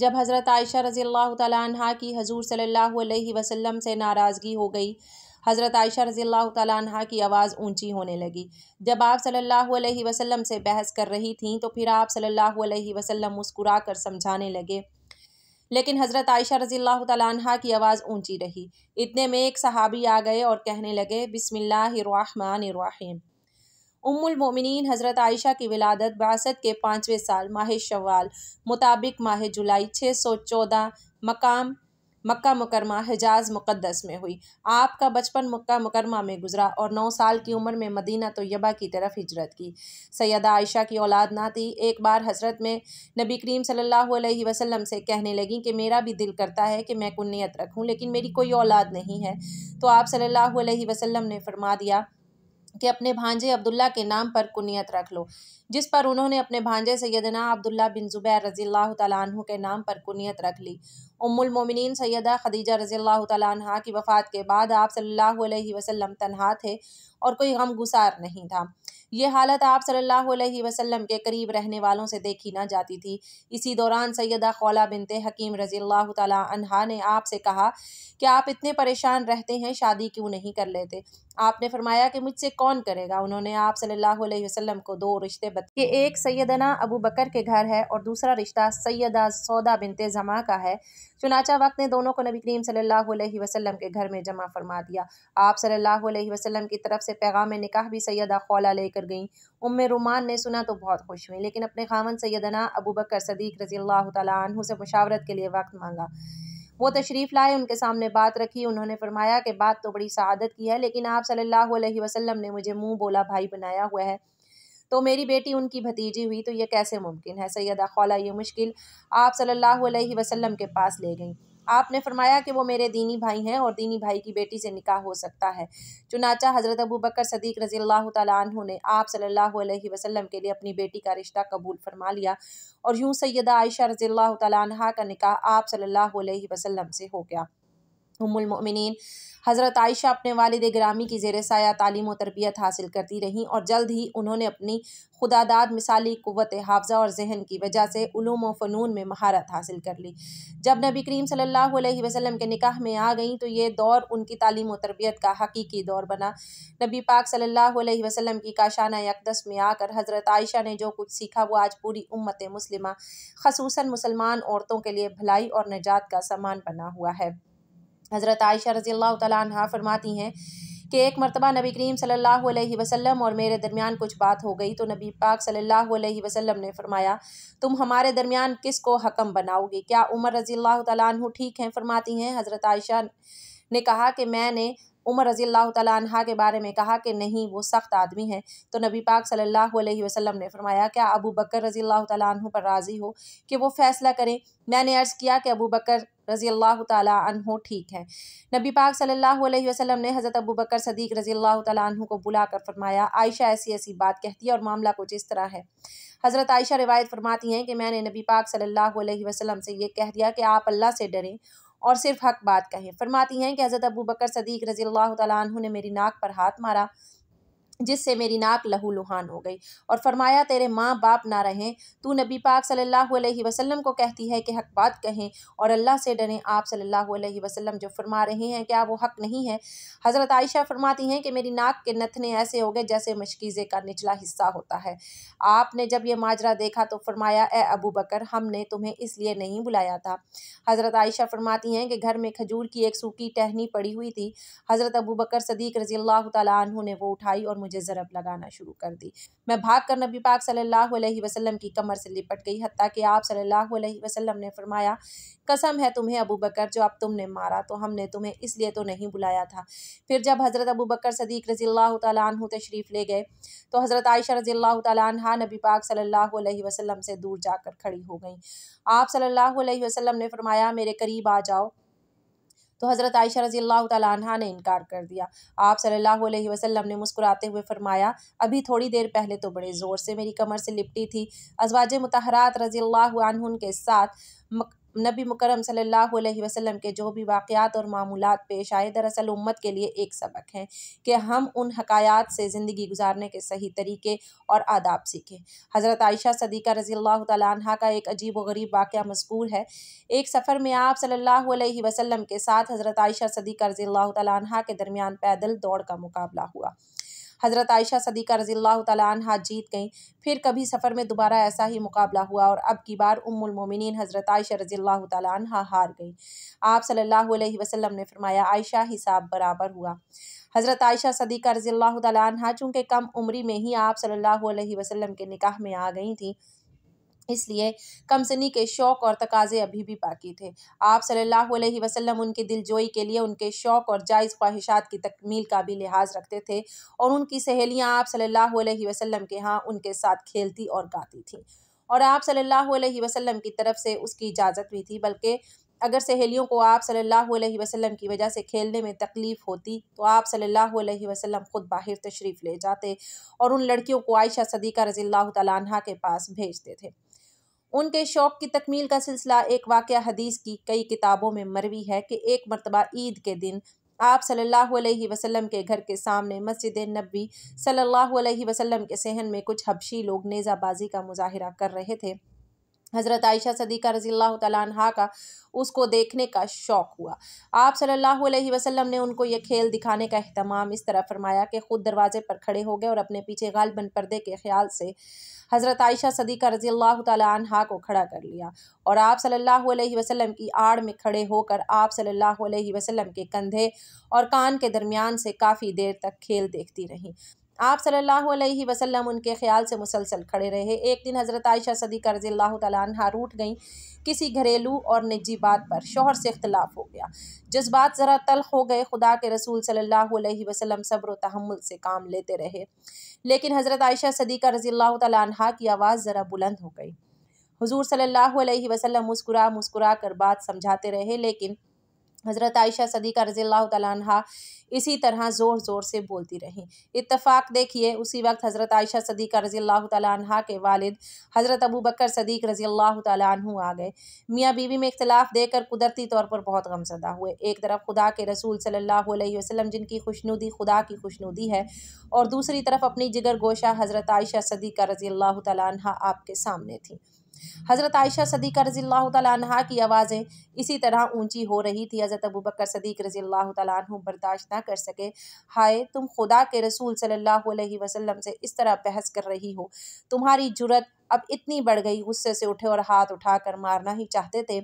जब हज़रत आयशा रज़ियल्लाहु तआला अन्हा की हजूर सल्लल्लाहु अलैहि वसल्लम से नाराज़गी हो गई। हज़रत आयशा रज़ियल्लाहु तआला अन्हा की आवाज़ ऊंची होने लगी। जब आप सल्लल्लाहु अलैहि वसल्लम से बहस कर रही थीं तो फिर आप सल्लल्लाहु अलैहि वसल्लम मुस्कुरा कर समझाने लगे, लेकिन हज़रत आयशा रज़ियल्लाहु तआला अन्हा की आवाज़ ऊंची रही। इतने में एक सहाबी आ गए और कहने लगे, बिस्मिल्लाहिर्रहमानिर्रहीम। उम्मुल मोमिनीन हज़रत आयशा की विलादत बासत के 5वें साल माह शव्वाल मुताबिक माह जुलाई 614 मकाम मक्का मुकरमा हिजाज मुक़द्दस में हुई। आपका बचपन मक्का मुकरमा में गुजरा और 9 साल की उम्र में मदीना तैयबा की तरफ हिजरत की। सैयदा आयशा की औलाद ना थी। एक बार हज़रत में नबी करीम सल्लल्लाहु अलैहि वसल्लम से कहने लगी कि मेरा भी दिल करता है कि मैं कुन्नियत रखूं, लेकिन मेरी कोई औलाद नहीं है। तो आप सल्लल्लाहु अलैहि वसल्लम ने फरमा दिया कि अपने भांजे अब्दुल्ला के नाम पर कुनियत रख लो, जिस पर उन्होंने अपने भांजे सैयदना अब्दुल्ला बिन ज़ुबैर रज़ियल्लाहु तआला अन्हु के नाम पर कुनियत रख ली। उम्मुल मोमिनीन सैयदा खदीजा रज़ियल्लाहु तआला अन्हा की वफ़ात के बाद आप सल्लल्लाहु अलैहि वसल्लम तन्हा थे और कोई गमगुसार नहीं था। ये हालत आप सल्लल्लाहु अलैहि वसल्लम के करीब रहने वालों से देखी ना जाती थी। इसी दौरान सैयदा खौला बिनते हकीम रज़ियल्लाहु तआला अन्हा ने आपसे कहा कि आप इतने परेशान रहते हैं, शादी क्यों नहीं कर लेते? आपने फरमाया कि मुझसे कौन करेगा। उन्होंने आप सल्लल्लाहु अलैहि वसल्लम को 2 रिश्ते बताए कि एक सैयदना अबू बकर के घर है और दूसरा रिश्ता सैयदा सौदा बिनते जमा का है। चुनाचा वक्त ने दोनों को नबी करीम सल्लल्लाहु अलैहि वसल्लम के घर में जमा फरमा दिया। आप सल्लल्लाहु अलैहि वसल्लम की तरफ से पैगाम निकाह भी सैयदा खौला लेकर गईं। उम्मे रुमान ने सुना तो बहुत खुश हुई, लेकिन अपने खामन सैयदना अबू बकर सदीक रज़ियल्लाहु तआला अन्हु से मुशावरत के लिए वक्त मांगा। वो तशरीफ़ लाए, उनके सामने बात रखी। उन्होंने फरमाया कि बात तो बड़ी सआदत की है, लेकिन आप सल्लल्लाहु अलैहि वसल्लम ने मुझे मुंह बोला भाई बनाया हुआ है, तो मेरी बेटी उनकी भतीजी हुई तो ये कैसे मुमकिन है? सैयदा खौला ये मुश्किल आप सल्लल्लाहु अलैहि वसल्लम के पास ले गईं। आपने फरमाया कि वो मेरे दीनी भाई हैं और दीनी भाई की बेटी से निकाह हो सकता है। चुनाचा हज़रत अबू बकर सदीक रज़ियल्लाहु तआला अन्हु ने आप सल्लल्लाहु अलैहि वसल्लम के लिए अपनी बेटी का रिश्ता कबूल फरमा लिया और यूं सैयदा आयशा रज़ियल्लाहु तआला अन्हा का निकाह आप सल्लल्लाहु अलैहि वसल्लम से हो गया। उम्मुल मोमिनीन हज़रत आयशा अपने वालिद गिरामी की ज़ेर साया तालीम व तरबियत हासिल करती रहीं और जल्द ही उन्होंने अपनी खुदादाद मिसाली क़ुव्वत हाफ़ज़ा और जहन की वजह से उलूम व फ़नून में महारत हासिल कर ली। जब नबी करीम सल्लल्लाहु अलैहि वसल्लम के निकाह में आ गईं तो ये दौर उनकी तालीम व तरबियत का हकीकी दौर बना। नबी पाक सल्लल्लाहु अलैहि वसल्लम की काशाना यकदस में आकर हज़रत आयशा ने जो कुछ सीखा वो आज पूरी उम्मत मुस्लिमा ख़ुसूसन मुसलमान औरतों के लिए भलाई और निजात का सामान बना हुआ है। हज़रत आयशा रज़ियल्लाहु तआला अन्हा फरमाती हैं कि एक मरतबा नबी करीम सल्लल्लाहु अलैहि वसल्लम और मेरे दरमियान कुछ बात हो गई तो नबी पाक सल्लल्लाहु अलैहि वसल्लम ने फरमाया, तुम हमारे दरमियान किसको हकम बनाओगी? क्या उमर रज़ियल्लाहु तआला अन्हु ठीक हैं? फरमाती हैं हज़रत आयशा ने कहा कि मैंने उमर रज़ियल्लाहु तआला अन्हा के बारे में कहा कि नहीं, वो सख्त आदमी हैं। तो नबी पाक सल्लल्लाहु अलैहि वसल्लम ने फरमाया, क्या अबू बकर रज़ियल्लाहु तआला अन्हु पर राज़ी हो कि वो फ़ैसला करें? मैंने अर्ज़ किया कि अबू बकर रज़ियल्लाहु तआला अन्हु ठीक है। नबी पाक सल्लल्लाहु अलैहि वसल्लम ने हज़रत अबू बकर सदीक रज़ियल्लाहु तआला अन्हु को बुलाकर फरमाया, आयशा ऐसी ऐसी बात कहती है और मामला कुछ इस तरह है। हज़रत आयशा रिवायत फरमाती हैं कि मैंने नबी पाक सल्लल्लाहु अलैहि वसल्लम से ये कह दिया कि आप अल्लाह से डरें और सिर्फ हक बात कहें। फरमाती हैं कि हज़रत अबू बकर सदीक रज़ियल्लाहु तआला अन्हु ने मेरी नाक पर हाथ मारा, जिससे मेरी नाक लहूलुहान हो गई और फरमाया, तेरे माँ बाप ना रहें, तू नबी पाक सल्लल्लाहु अलैहि वसल्लम को कहती है कि हक बात कहें और अल्लाह से डरें। आप सल्लल्लाहु अलैहि वसल्लम जो फरमा रहे हैं क्या वो हक नहीं है? हज़रत आयशा फरमाती हैं कि मेरी नाक के नथने ऐसे हो गए जैसे मशकीज़े का निचला हिस्सा होता है। आपने जब ये माजरा देखा तो फरमाया, ए अबू बकर, हमने तुम्हें इसलिए नहीं बुलाया था। हज़रत आयशा फरमाती हैं कि घर में खजूर की एक सूखी टहनी पड़ी हुई थी। हज़रत अबू बकर सदीक रज़ियल्लाहु तआला अन्हु ने वो उठाई और मुझे ज़रब लगाना शुरू कर दी। मैं भागकर नबी पाक सल्लल्लाहु अलैहि वसल्लम की कमर से लिपट गई, हत्ता कि आप सल्लल्लाहु अलैहि वसल्लम ने फरमाया, कसम है तुम्हें अबू बकर, जो अब तुमने मारा तो हमने तुम्हें इसलिए तो नहीं बुलाया था। फिर जब हज़रत अबू बकर सदीक रज़ियल्लाहु तआला अन्हु तशरीफ़ ले गए तो हज़रत आयशा रज़ियल्लाहु तआला अन्हा नबी पाक सल्लल्लाहु अलैहि वसल्लम से दूर जाकर खड़ी हो गईं। आप सल्लल्लाहु अलैहि वसल्लम ने फरमाया, मेरे करीब आ जाओ। तो हज़रत आयशा रज़ियल्लाहु तआला अन्हा ने इनकार कर दिया। आप सल्लल्लाहु अलैहि वसल्लम ने मुस्कुराते हुए फरमाया, अभी थोड़ी देर पहले तो बड़े ज़ोर से मेरी कमर से लिपटी थी। अज़वाजे मुतहरात रज़ियल्लाहु अन्हुन के साथ नबी मुकर्रम सल्लल्लाहु अलैहि वसल्लम के जो भी वाक़यात और मामूलात पेश आए दरअसल उम्मत के लिए एक सबक हैं कि हम उन हकायात से ज़िंदगी गुजारने के सही तरीके और आदाब सीखें। हज़रत आयशा सदीक़ा रज़ियल्लाहु तआला अन्हा का एक अजीब व गरीब वाक़या मज़कूर है। एक सफ़र में आप सल्लल्लाहु अलैहि वसल्लम के साथ हज़रत आयशा सदीक़ा रज़ियल्लाहु तआला अन्हा के दरमियान पैदल दौड़ का मुकाबला हुआ। हज़रत आयशा सदीक़ा रज़ियल्लाहु तआला अन्हा जीत गईं। फिर कभी सफ़र में दोबारा ऐसा ही मुकाबला हुआ और अब की बार उम्मुल मोमिनीन हज़रत आयशा रज़ियल्लाहु तआला अन्हा हार गईं। आप सल्लल्लाहु अलैहि वसल्लम ने फरमाया, आयशा हिसाब बराबर हुआ। हज़रत आयशा सदीक़ा रज़ियल्लाहु तआला अन्हा चूँकि कम उम्री में ही आप सल्लल्लाहु अलैहि वसल्लम के निकाह में आ गई थीं, इसलिए कमसनी के शौक़ और तकाज़े अभी भी बाकी थे। आप सल्लल्लाहु अलैहि वसल्लम उनकी दिलजोई के लिए उनके शौक़ और जायज़ ख्वाहिशात की तकमील का भी लिहाज रखते थे और उनकी सहेलियाँ आप सल्लल्लाहु अलैहि वसल्लम के यहाँ उनके साथ खेलती और गाती थीं और आप सल्लल्लाहु अलैहि वसल्लम की तरफ से उसकी इजाज़त भी थी। बल्कि अगर सहेलियों को आप सल्लल्लाहु अलैहि वसल्लम की वजह से खेलने में तकलीफ़ होती तो आप सल्लल्लाहु अलैहि वसल्लम ख़ुद बाहर तशरीफ़ ले जाते और उन लड़कियों को आयशा सदीक़ा रज़ियल्लाहु तआला अन्हा के पास भेजते थे। उनके शौक़ की तकमील का सिलसिला एक वाक़या हदीस की कई किताबों में मरवी है कि एक मरतबा ईद के दिन आप सल्लल्लाहु अलैहि वसल्लम के घर के सामने मस्जिद नबी सल्लल्लाहु अलैहि वसल्लम के सहन में कुछ हबशी लोग नेज़ाबाजी का मुज़ाहिरा कर रहे थे। हज़रत आयशा सदीक़ा रज़ियल्लाहु तआला अन्हा का उसको देखने का शौक़ हुआ। आप सल्लल्लाहु अलैहि वसल्लम ने उनको ये खेल दिखाने का एहतमाम इस तरह फरमाया कि ख़ुद दरवाज़े पर खड़े हो गए और अपने पीछे गालिबन पर्दे के ख़्याल से हज़रत आयशा सदीक़ा रज़ियल्लाहु तआला अन्हा को खड़ा कर लिया और आप सल्लल्लाहु अलैहि वसल्लम की आड़ में खड़े होकर आप सल्लल्लाहु अलैहि वसल्लम के कंधे और कान के दरमियान से काफ़ी देर तक खेल देखती रहीं। आप सल्लल्लाहु अलैहि वसल्लम उनके ख़्याल से मुसलसल खड़े रहे। एक दिन हज़रत आयशा सदीक़ा रज़ियल्लाहु तआला अन्हा रूठ गईं। किसी घरेलू और निजी बात पर शौहर से इख्तिलाफ़ हो गया। जज़्बात ज़रा तल्ख़ हो गए। खुदा के रसूल सल्लल्लाहु अलैहि वसल्लम सब्र व तहम्मुल से काम लेते रहे, लेकिन हज़रत आयशा सदीक़ा रज़ियल्लाहु तआला अन्हा की आवाज़ ज़रा बुलंद हो गई। हुज़ूर सल्लल्लाहु अलैहि वसल्लम मुस्कुरा कर बात समझाते रहे, लेकिन हज़रत आयशा सदीक़ा रज़ियल्लाहु तआला अन्हा इसी तरह ज़ोर से बोलती रहीं। इत्तफ़ाक़ देखिए, उसी वक्त हज़रत आयशा सदीक़ा रज़ियल्लाहु तआला अन्हा के वालिद हज़रत अबू बकर सदीक़ रज़ियल्लाहु तआला अन्हु आ गए। मियाँ बीवी में इख्तिलाफ़ देखकर कुदरती तौर पर बहुत गमज़दा हुए। एक तरफ खुदा के रसूल सल्लल्लाहु अलैहि वसल्लम जिनकी खुशनुदी खुदा की खुशनुदी है और दूसरी तरफ अपनी जिगर गोशा हज़रत आयशा सदीक़ा रज़ियल्लाहु तआला अन्हा आपके सामने थी। हज़रत आयशा सदीक़ा रज़ियल्लाहु तआला अन्हा की आवाज़ें इसी तरह ऊंची हो रही थी। हज़रत अबू बकर सदीक़ रज़ियल्लाहु तआला अन्हु बर्दाश्त न कर सके। हाय, तुम खुदा के रसूल सल्लल्लाहु अलैहि वसल्लम से इस तरह बहस कर रही हो, तुम्हारी जुर्रत अब इतनी बढ़ गई। गुस्से से उठे और हाथ उठाकर मारना ही चाहते थे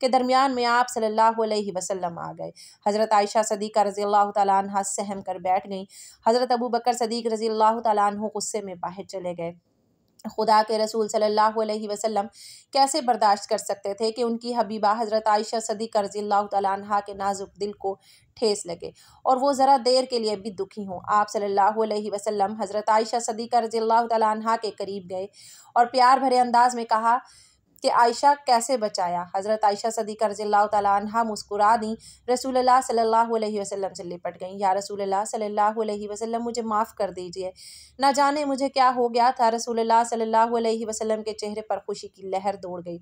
कि दरमियान में आप सल्लल्लाहु अलैहि वसल्लम आ गए। हज़रत आयशा सदीक़ा रज़ियल्लाहु तआला अन्हा सहम कर बैठ गईं। हज़रत अबू बकर सदीक़ रज़ियल्लाहु तआला अन्हु गुस्से में बाहर चले गए। खुदा के रसूल सल्लल्लाहु अलैहि वसल्लम कैसे बर्दाश्त कर सकते थे कि उनकी हबीबा हज़रत आयशा सदीक़ा रज़ियल्लाहु तआला अन्हा के नाजुक दिल को ठेस लगे और वो ज़रा देर के लिए भी दुखी हों। आप सल्लल्लाहु अलैहि वसल्लम हज़रत आयशा सदीक़ा रज़ियल्लाहु तआला अन्हा के करीब गए और प्यार भरे अंदाज में कहा कि आयशा कैसे बचाया। हज़रत आयशा सदीक़ा रज़ियल्लाहु तआला अन्हा मुस्कुरा दी। रसूलुल्लाह सल्लल्लाहु अलैहि वसल्लम से लिपट गईं। या रसूलुल्लाह सल्लल्लाहु अलैहि वसल्लम, मुझे माफ़ कर दीजिए, ना जाने मुझे क्या हो गया था। रसूलुल्लाह सल्लल्लाहु अलैहि वसल्लम के चेहरे पर खुशी की लहर दौड़ गई।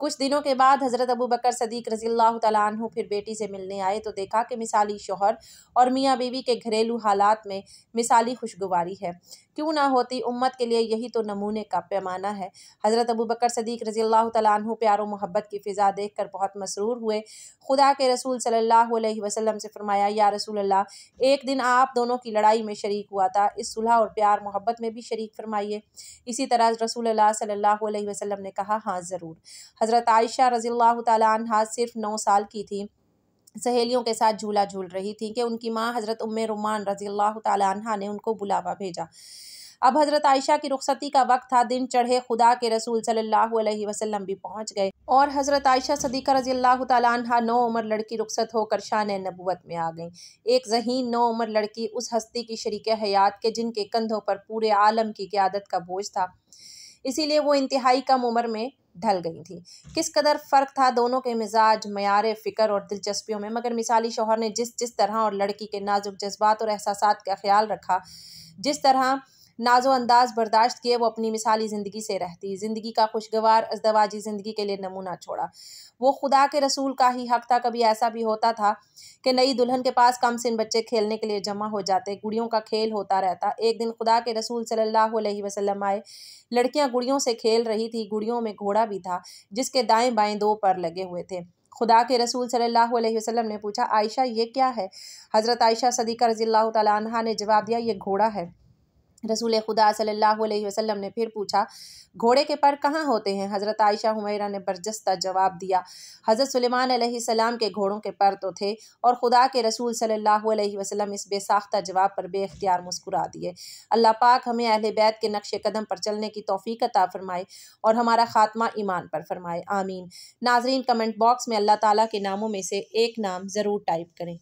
कुछ दिनों के बाद हज़रत अबू बकर सदीक़ रज़ियल्लाहु तआला अन्हु फिर बेटी से मिलने आए तो देखा कि मिसाली शौहर और मियाँ बीवी के घरेलू हालात में मिसाली खुशगवारी है। क्यों ना होती, उम्मत के लिए यही तो नमूने का पैमाना है। हज़रत अबू बकर सदीक़ रज़ियल्लाहु तआला अन्हु प्यार और मोहब्बत की फ़िज़ा देखकर बहुत मसरूर हुए। खुदा के रसूल सल्लल्लाहु अलैहि वसल्लम से फ़रमाया, या रसूलल्लाह, एक दिन आप दोनों की लड़ाई में शरीक हुआ था, इस सुलह और प्यार मोहब्बत में भी शरीक फरमाइए। इसी तरह रसूलुल्लाह सल्लल्लाहु अलैहि वसल्लम ने कहा, हाँ ज़रूर। हज़रत आयशा रज़ियल्लाहु तआला अन्हा सिर्फ 9 साल की थी। सहेलियों के साथ झूला झूल रही थी कि उनकी माँ हज़रत उम्मे रुमान रज़ियल्लाहु तआला अन्हा ने उनको बुलावा भेजा। अब हज़रत आयशा की रुखसती का वक्त था। दिन चढ़े खुदा के रसूल सल्लल्लाहु अलैहि वसल्लम भी पहुँच गए और हज़रत आयशा सदीक़ा रज़ियल्लाहु तआला अन्हा 9 उम्र लड़की रुखसत होकर शान नबुव्वत में आ गईं। एक ज़हीन 9 उम्र लड़की उस हस्ती की शरीके हयात के जिनके कंधों पर पूरे आलम की क़यादत का बोझ था, इसीलिए वो इंतहाई कम उम्र में ढल गई थी। किस कदर फ़र्क था दोनों के मिजाज, मयार फ़िक्र और दिलचस्पियों में, मगर मिसाली शौहर ने जिस तरह और लड़की के नाजुक जज्बात और एहसासात का ख्याल रखा, जिस तरह नाजो अंदाज बर्दाश्त किए वो अपनी मिसाली ज़िंदगी से रहती, ज़िंदगी का खुशगवार अज़दवाजी ज़िंदगी के लिए नमूना छोड़ा। वो खुदा के रसूल का ही हक था। कभी ऐसा भी होता था कि नई दुल्हन के पास कम सिन बच्चे खेलने के लिए जमा हो जाते, गुड़ियों का खेल होता रहता। एक दिन खुदा के रसूल सल्लल्लाहु अलैहि वसल्लम आए। लड़कियां गुड़ियों से खेल रही थी। गुड़ियों में घोड़ा भी था जिसके दाएं बाएं 2 पर लगे हुए थे। खुदा के रसूल सल्लल्लाहु अलैहि वसल्लम ने पूछा, आयशा ये क्या है? हज़रत आयशा सदीक़ा रज़ियल्लाहु तआला अन्हा ने जवाब दिया, ये घोड़ा है। रसूल खुदा सल्लल्लाहु अलैहि वसल्लम ने फिर पूछा, घोड़े के पर कहाँ होते हैं? हज़रत आयशा हुमैरा ने बरजस्ता जवाब दिया, हज़रत सुलेमान अलैहिस्सलाम के घोड़ों के पर तो थे। और खुदा के रसूल सल्लल्लाहु अलैहि वसल्लम इस बेसाख्ता जवाब पर बेख्तियार मुस्कुरा दिए। अल्लाह पाक हमें अहले बैत के नक्शे कदम पर चलने की तौफीक अता फरमाए और हमारा खात्मा ईमान पर फरमाए, आमीन। नाजरीन, कमेंट बॉक्स में अल्लाह ताला के नामों में से एक नाम ज़रूर टाइप करें।